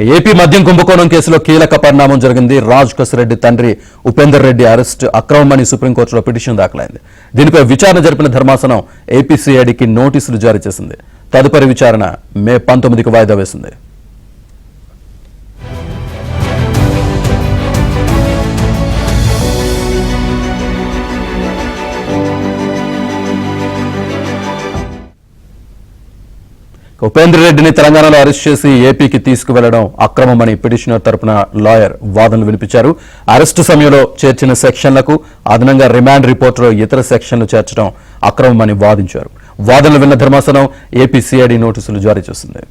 AP మద్యం కుంభకోణం కేసులో కీలక పరిణామం జరిగింది. రాజ్ కసిరెడ్డి తండ్రి ఉపేందర్ రెడ్డి అరెస్ట్ అక్రమమని సుప్రీంకోర్టులో పిటిషన్ దాఖలైంది. దీనిపై విచారణ జరిపిన ధర్మాసనం ఏపీసీఐడికి నోటీసులు జారీ చేసింది. తదుపరి విచారణ మే 19కి వాయిదా వేసింది. ఉపేందర్ రెడ్డిని తెలంగాణలో అరెస్ట్ చేసి ఏపీకి తీసుకువెళ్లడం అక్రమమని పిటిషనర్ తరపున లాయర్ వాదనలు వినిపించారు. అరెస్టు సమయంలో చేర్చిన సెక్షన్లకు అదనంగా రిమాండ్ రిపోర్టులో ఇతర సెక్షన్లు చేర్చడం అక్రమమని వాదించారు. వాదనలు విన్న ధర్మాసనం ఏపీసీఐడి నోటీసులు జారీ చేసింది.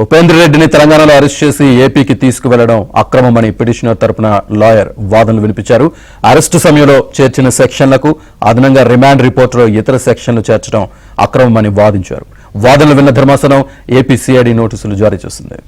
ఉపేందర్ రెడ్డిని తెలంగాణలో అరెస్ట్ చేసి ఏపీకి తీసుకువెళ్లడం అక్రమమని పిటిషనర్ తరపున లాయర్ వాదనలు వినిపించారు. అరెస్టు సమయంలో చేర్చిన సెక్షన్లకు అదనంగా రిమాండ్ రిపోర్టులో ఇతర సెక్షన్లు చేర్చడం అక్రమమని వాదించారు. వాదనలు విన్న ధర్మాసనం ఏపీసీఐడి నోటీసులు జారీ చేసింది.